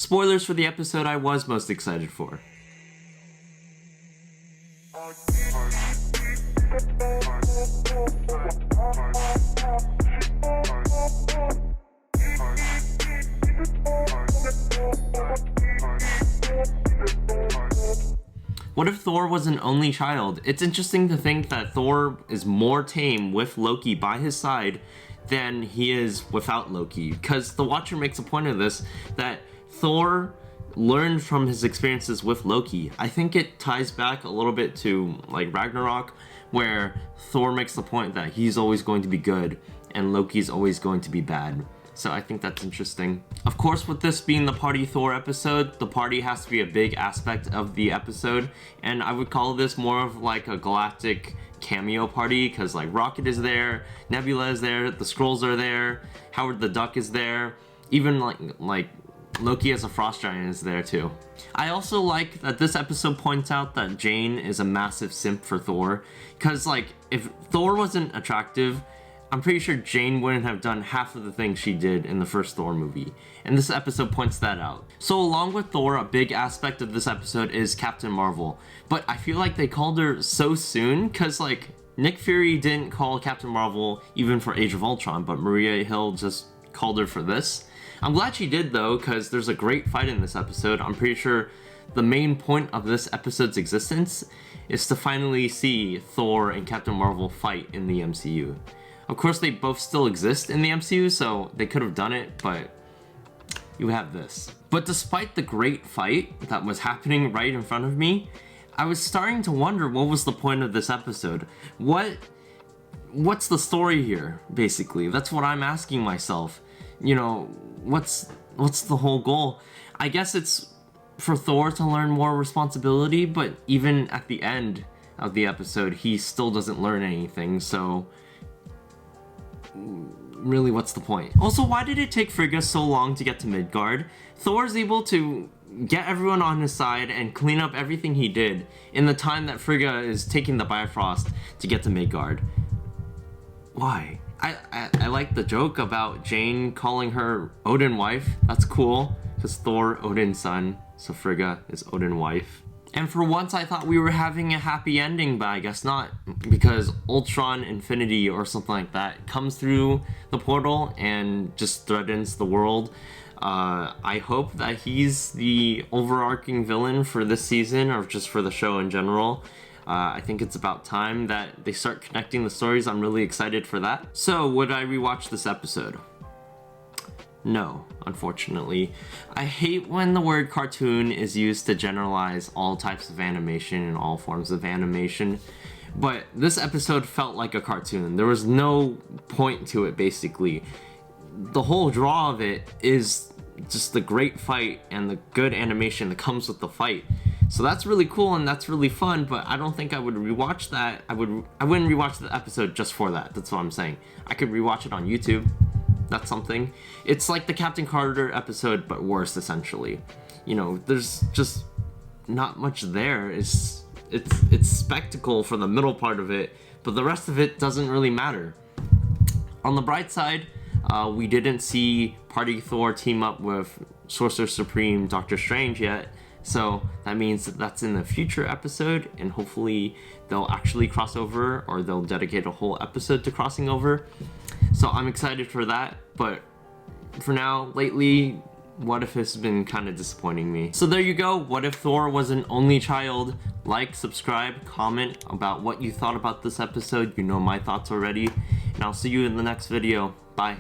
Spoilers for the episode I was most excited for. What if Thor was an only child? It's interesting to think that Thor is more tame with Loki by his side than he is without Loki, because the Watcher makes a point of this, that Thor learned from his experiences with Loki. I think it ties back a little bit to like Ragnarok, where Thor makes the point that he's always going to be good and Loki's always going to be bad. So I think that's interesting. Of course, with this being the Party Thor episode, the party has to be a big aspect of the episode, and I would call this more of like a galactic cameo party, because like Rocket is there, Nebula is there, the Skrulls are there, Howard the Duck is there, even like Loki as a frost giant is there too. I also like that this episode points out that Jane is a massive simp for Thor, because like if Thor wasn't attractive, I'm pretty sure Jane wouldn't have done half of the things she did in the first Thor movie, and this episode points that out. So along with Thor, a big aspect of this episode is Captain Marvel, but I feel like they called her so soon, because like Nick Fury didn't call Captain Marvel even for Age of Ultron, but Maria Hill just called her for this. I'm glad she did though, because there's a great fight in this episode. I'm pretty sure the main point of this episode's existence is to finally see Thor and Captain Marvel fight in the MCU. Of course, they both still exist in the MCU, so they could have done it, but you have this. But despite the great fight that was happening right in front of me, I was starting to wonder what was the point of this episode. What's the story here, basically? That's what I'm asking myself. You know, what's the whole goal? I guess it's for Thor to learn more responsibility, but even at the end of the episode, he still doesn't learn anything, so really, what's the point? Also, why did it take Frigga so long to get to Midgard? Thor's able to get everyone on his side and clean up everything he did in the time that Frigga is taking the Bifrost to get to Midgard. Why? I like the joke about Jane calling her Odin wife. That's cool, because Thor, Odin's son, so Frigga is Odin wife. And for once I thought we were having a happy ending, but I guess not, because Ultron Infinity or something like that comes through the portal and just threatens the world. I hope that he's the overarching villain for this season, or just for the show in general. I think it's about time that they start connecting the stories. I'm really excited for that. So, would I rewatch this episode? No, unfortunately. I hate when the word cartoon is used to generalize all types of animation and all forms of animation, but this episode felt like a cartoon. There was no point to it, basically. The whole draw of it is just the great fight and the good animation that comes with the fight. So that's really cool and that's really fun, but I don't think I would rewatch that. I wouldn't rewatch the episode just for that. That's what I'm saying. I could rewatch it on YouTube. That's something. It's like the Captain Carter episode, but worse, essentially. You know, there's just not much there. It's spectacle for the middle part of it, but the rest of it doesn't really matter. On the bright side, we didn't see Party Thor team up with Sorcerer Supreme Doctor Strange yet, so that means that that's in the future episode, and hopefully they'll actually cross over, or they'll dedicate a whole episode to crossing over. So I'm excited for that, but for now, lately, What If has been kind of disappointing me. So there you go, What If Thor was an only child? Like, subscribe, comment about what you thought about this episode. You know my thoughts already, and I'll see you in the next video. Bye.